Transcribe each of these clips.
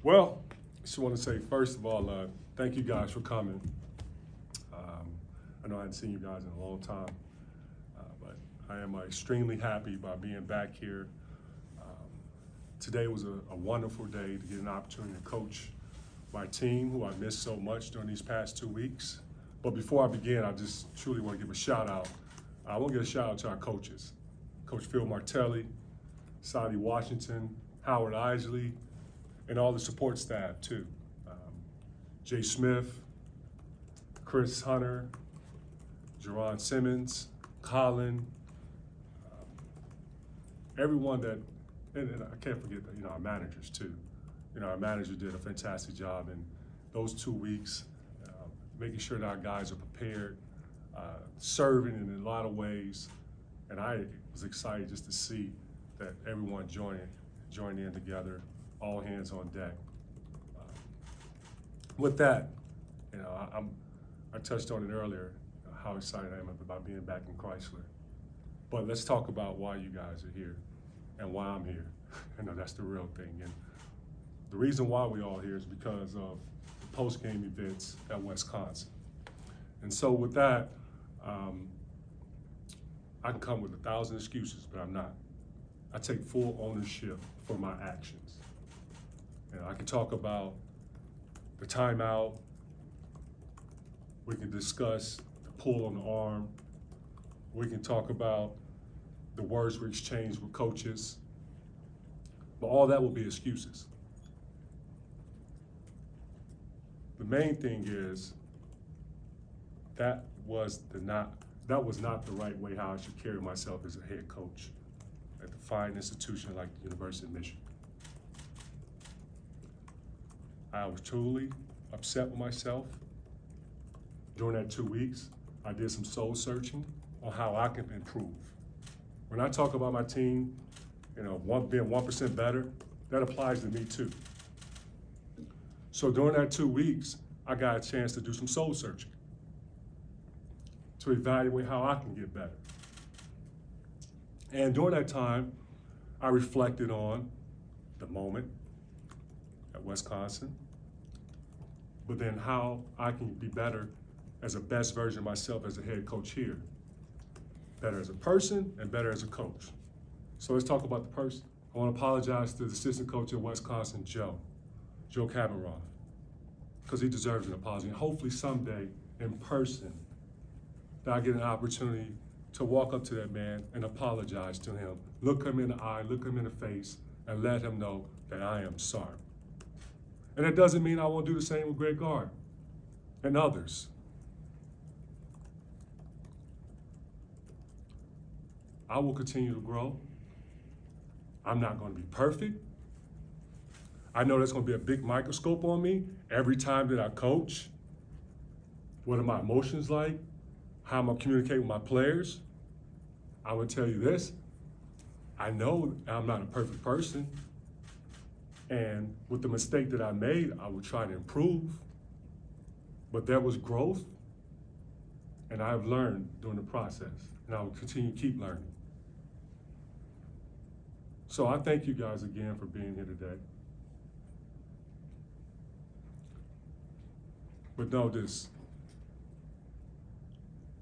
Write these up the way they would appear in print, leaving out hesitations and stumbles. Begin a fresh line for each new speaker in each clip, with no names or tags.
Well, just want to say, first of all, thank you guys for coming. I know I hadn't seen you guys in a long time, but I am extremely happy by being back here. Today was a wonderful day to get an opportunity to coach my team, who I missed so much during these past 2 weeks. But before I begin, I just truly want to give a shout out. I want to give a shout out to our coaches. Coach Phil Martelly, Sadie Washington, Howard Isley, and all the support staff too. Jay Smith, Chris Hunter, Jerron Simmons, Colin, everyone that, and I can't forget that, our managers too. Our manager did a fantastic job in those 2 weeks, making sure that our guys are prepared, serving in a lot of ways. And I was excited just to see that everyone joined in together, all hands on deck. With that, I touched on it earlier, how excited I am about being back in Chrysler. But let's talk about why you guys are here and why I'm here. That's the real thing. And the reason why we all here is because of the post-game events at Wisconsin. And so with that, I can come with 1,000 excuses, but I'm not. I take full ownership for my actions. I can talk about the timeout. We can discuss the pull on the arm. We can talk about the words we exchanged with coaches. But all that will be excuses. The main thing is that was not the right way how I should carry myself as a head coach at a fine institution like the University of Michigan. I was truly upset with myself. During that 2 weeks, I did some soul searching on how I can improve. When I talk about my team, being 1% better, that applies to me too. So during that 2 weeks, I got a chance to do some soul searching to evaluate how I can get better. And during that time, I reflected on the moment at Wisconsin, but then how I can be better as a best version of myself as a head coach here. Better as a person and better as a coach. So let's talk about the person. I want to apologize to the assistant coach at Wisconsin, Joe Kameroff, because he deserves an apology. And hopefully someday in person that I get an opportunity to walk up to that man and apologize to him, look him in the eye, look him in the face, and let him know that I am sorry. And it doesn't mean I won't do the same with Greg Gard and others. I will continue to grow. I'm not going to be perfect. I know there's going to be a big microscope on me every time that I coach. What are my emotions like? How am I communicating with my players? I would tell you this. I know I'm not a perfect person. And with the mistake that I made, I would try to improve. But there was growth, and I've learned during the process, and I will continue to keep learning. So I thank you guys again for being here today. But know this,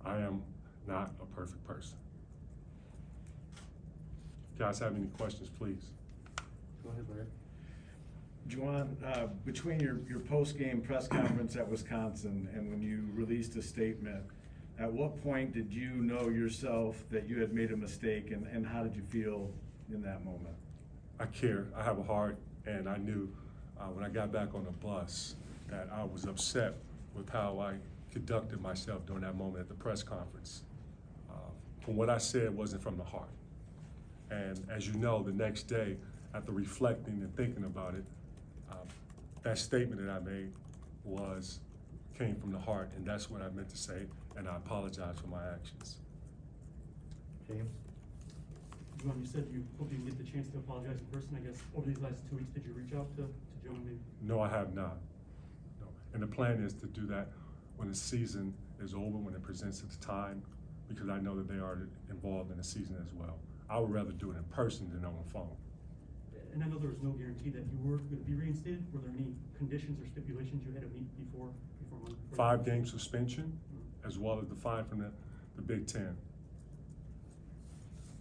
I am not a perfect person. If you guys have any questions, please.
Go ahead, Larry.
Juwan, between your post-game press conference at Wisconsin and when you released a statement, at what point did you know yourself that you had made a mistake, and how did you feel in that moment?
I care. I have a heart, and I knew when I got back on the bus that I was upset with how I conducted myself during that moment at the press conference. From what I said wasn't from the heart. And as you know, the next day, after reflecting and thinking about it, that statement that I made came from the heart, and that's what I meant to say, and I apologize for my actions.
James?
Juwan, you said you hope you get the chance to apologize in person. I guess over these last 2 weeks, did you reach out to Joe maybe?
No, I have not. No. And the plan is to do that when the season is over, when it presents its time, because I know that they are involved in the season as well. I would rather do it in person than on the phone.
and I know there was no guarantee that you were going to be reinstated. Were there any conditions or stipulations you had to meet before Monday?
5-game suspension, as well as the fine from the Big Ten.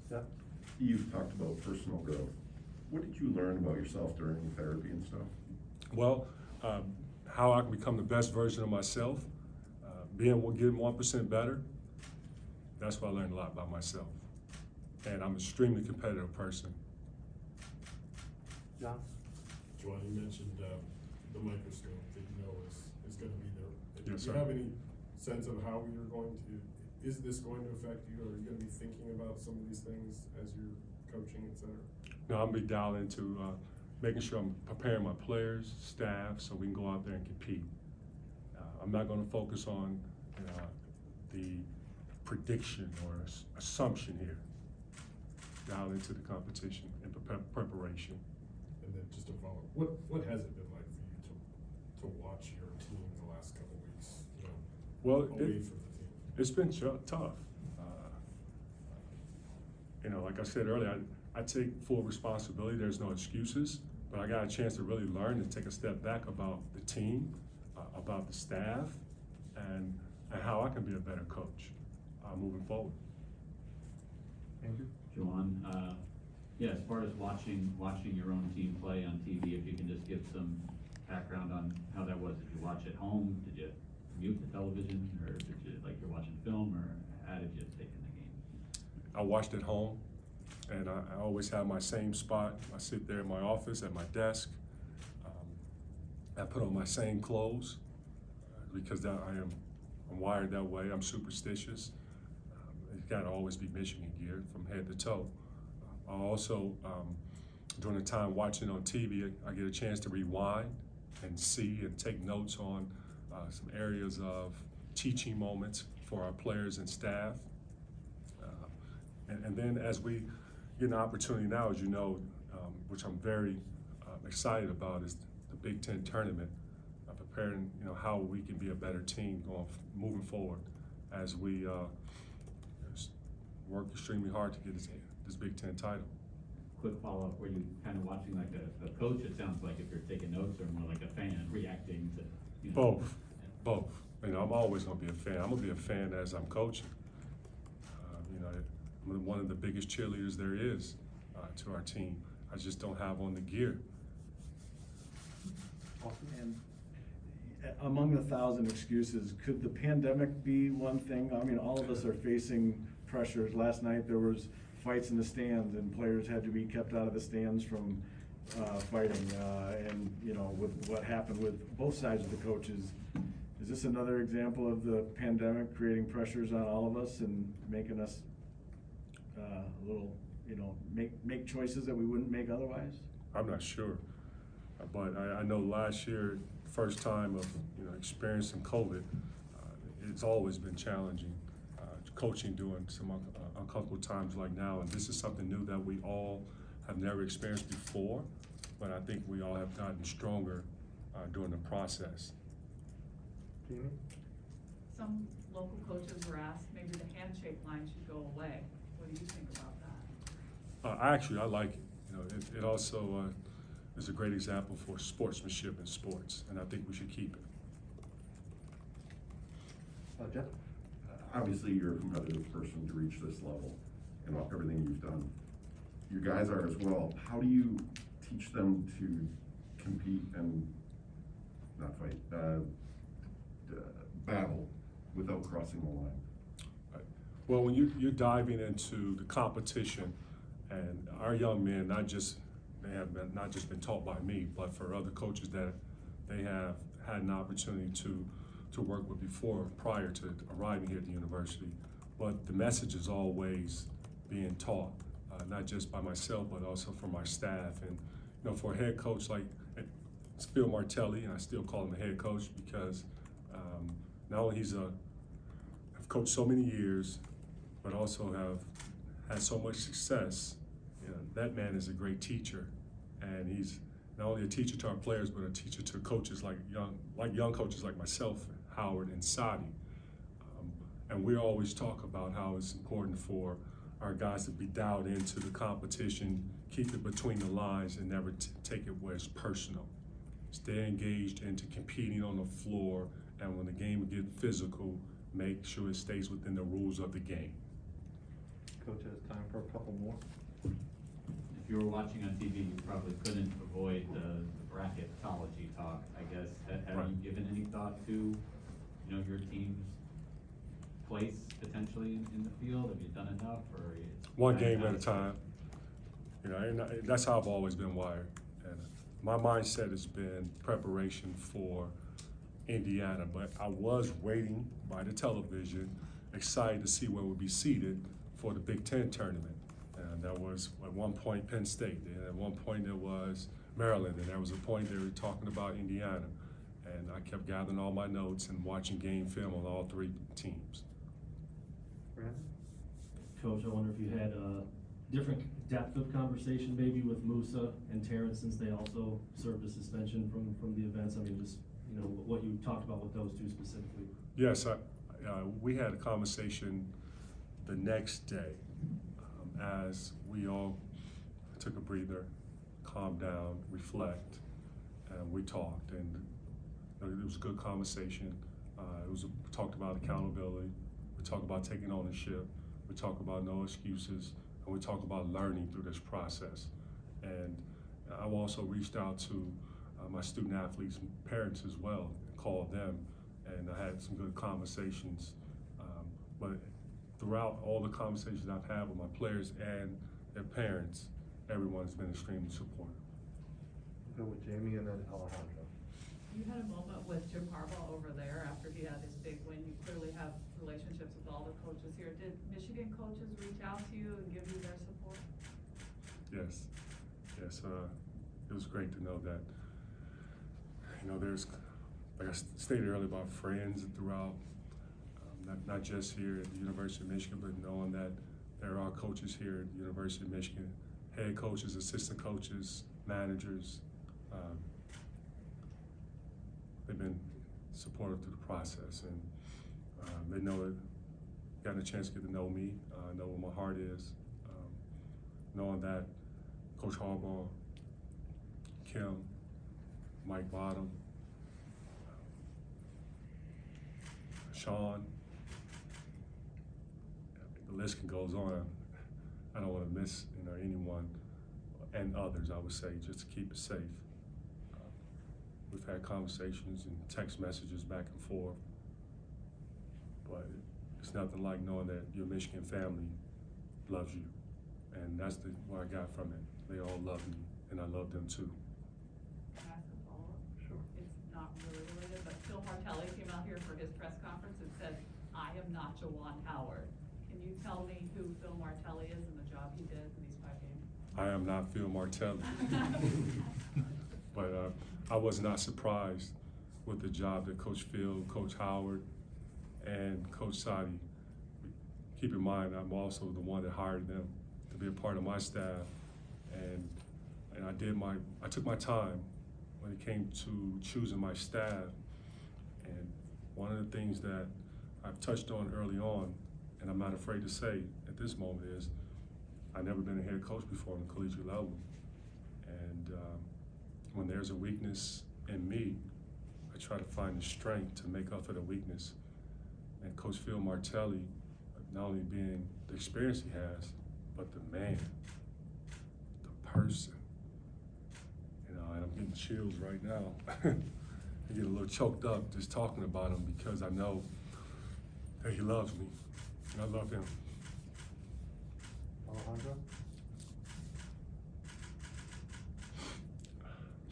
Jeff?
You've talked about personal growth. What did you learn about yourself during therapy and stuff?
Well, how I can become the best version of myself, getting 1% better. That's what I learned a lot about myself. And I'm an extremely competitive person.
John?
Juwan, you mentioned the microscope that you know is going to be there.
Yes,
Do you
sir.
have any sense of how you're going to, is this going to affect you? Or are you going to be thinking about some of these things as you're coaching, et cetera?
No, I'm gonna be dialed into making sure I'm preparing my players, staff, so we can go out there and compete. I'm not gonna focus on the prediction or assumption here. Dial into the competition and preparation.
And then just to follow, what has it been like for you to watch your team the last couple of weeks, you know,
Well,
away from the team?
it's been tough. Like I said earlier, I take full responsibility. There's no excuses, but I got a chance to really learn and take a step back about the team, about the staff, and how I can be a better coach moving forward.
Andrew?
Juwan, yeah, as far as watching your own team play on TV, if you can just give some background on how that was. Did you watch at home? Did you mute the television, or did you, like you're watching film, or how did you take in the game?
I watched at home, and I always have my same spot. I sit there in my office at my desk. I put on my same clothes because I'm wired that way. I'm superstitious. It's got to always be Michigan gear from head to toe. I also, during the time watching on TV, I get a chance to rewind and see and take notes on some areas of teaching moments for our players and staff. And then as we get an opportunity now, as you know, which I'm very excited about, is the Big Ten tournament, preparing how we can be a better team moving forward as we work extremely hard to get this Big Ten title.
Quick follow-up, were you kind of watching like a coach? It sounds like if you're taking notes, or more like a fan reacting to,
Both. I'm always going to be a fan. I'm going to be a fan as I'm coaching. I'm one of the biggest cheerleaders there is to our team. I just don't have on the gear.
And among the 1,000 excuses, could the pandemic be one thing? I mean, all of us are facing pressures. Last night there was fights in the stands, and players had to be kept out of the stands from fighting. And with what happened with both sides of the coaches, is this another example of the pandemic creating pressures on all of us and making us a little, make choices that we wouldn't make otherwise?
I'm not sure, but I know last year, first time of experiencing COVID, it's always been challenging. Coaching during some uncomfortable times like now, and this is something new that we all have never experienced before, but I think we all have gotten stronger during the process.
Jamie?
Some local coaches were asked maybe the handshake line should go away. What do you think about that?
I like it. It also is a great example for sportsmanship in sports, and I think we should keep it.
Jeff?
Obviously, you're a competitive person to reach this level and everything you've done. You guys are as well. How do you teach them to compete and not fight, battle without crossing the line?
Well, when you're diving into the competition, and our young men not just been taught by me, but for other coaches that they have had an opportunity to work with before, prior to arriving here at the university. But the message is always being taught, not just by myself, but also from our staff. And for a head coach like Phil Martelly, and I still call him a head coach because not only have coached so many years, but also have had so much success. That man is a great teacher, and he's not only a teacher to our players, but a teacher to coaches like young coaches like myself, Howard, and Sadi. And we always talk about how it's important for our guys to be dialed into the competition, keep it between the lines, and never take it where it's personal. Stay engaged into competing on the floor, and when the game gets physical, make sure it stays within the rules of the game.
Coach has time for a couple more.
If you were watching on TV, you probably couldn't avoid the bracketology talk, I guess. Have
Right.
you given any thought to, you know, your team's place potentially in the field? Have you done enough, or? It's
One
kinda
game at a
not-
time. You know, and that's how I've always been wired. And my mindset has been preparation for Indiana, but I was waiting by the television, excited to see where we'd be seated for the Big Ten tournament. And that was at one point Penn State, and at one point it was Maryland, and there was a point they were talking about Indiana. And I kept gathering all my notes and watching game film on all three teams.
Brandon?
Coach, I wonder if you had a different depth of conversation maybe with Musa and Terrence, since they also served a suspension from the events. I mean, just, you know, what you talked about with those two specifically.
Yes, we had a conversation the next day as we all took a breather, calmed down, reflect, and we talked. And it was a good conversation. We talked about accountability. We talked about taking ownership. We talked about no excuses. And we talk about learning through this process. And I've also reached out to my student athletes and parents as well, and called them, and I had some good conversations. But throughout all the conversations I've had with my players and their parents, everyone's been extremely supportive.
Go with Jamie and then Alejandro.
You had a moment with Jim Harbaugh over there after he had his big win. You clearly have relationships with all the coaches here. Did Michigan coaches reach out to you and give you their support?
Yes, it was great to know that. You know, there's, like I stated earlier, about friends throughout, not just here at the University of Michigan, but knowing that there are coaches here at the University of Michigan, head coaches, assistant coaches, managers. They've been supportive through the process, and they know it. Gotten a chance to get to know me, know where my heart is, knowing that Coach Harbaugh, Kim, Mike Bottom, Sean, the list can goes on. I don't want to miss anyone, and others, I would say, just to keep it safe. We've had conversations and text messages back and forth, but it's nothing like knowing that your Michigan family loves you, and that's what I got from it. They all love me, and I love them too.
Can I ask a follow-up?
Sure.
It's not really related, but Phil Martelly came out here for his press conference and said, "I am not Juwan Howard." Can you tell me who Phil Martelly is and the job he did in these 5 games?
I am not Phil Martelly. But I was not surprised with the job that Coach Phil, Coach Howard, and Coach Sadi. Keep in mind, I'm also the one that hired them to be a part of my staff, and I took my time when it came to choosing my staff. And one of the things that I've touched on early on, and I'm not afraid to say at this moment, is I've never been a head coach before on the collegiate level. And when there's a weakness in me, I try to find the strength to make up for the weakness. And Coach Phil Martelly, not only being the experience he has, but the man, the person. And I'm getting chills right now. I get a little choked up just talking about him, because I know that he loves me, and I love him.
Alejandro?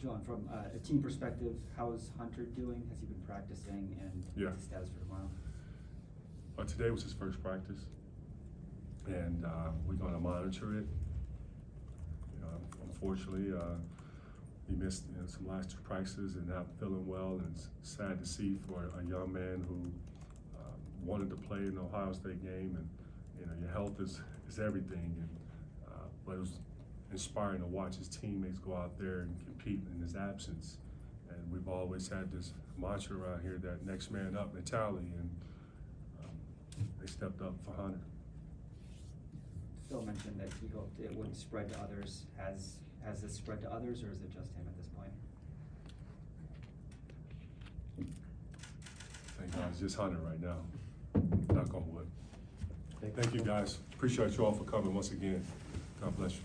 John, from a team perspective, how is Hunter doing? Has he been practicing, and
Yeah.
what's his status for tomorrow?
Today was his first practice, and we're going to monitor it. Unfortunately, he missed some last 2 practices and not feeling well, and it's sad to see for a young man who wanted to play in the Ohio State game, and your health is everything. And but it was inspiring to watch his teammates go out there and compete in his absence. And we've always had this mantra around here, that next man up mentality, and they stepped up for Hunter.
Phil mentioned that he hoped it wouldn't spread to others. Has this spread to others, or is it just him at this point?
Thank God, it's just Hunter right now. Knock on wood. Thank you, guys. Appreciate you all for coming once again. God bless you.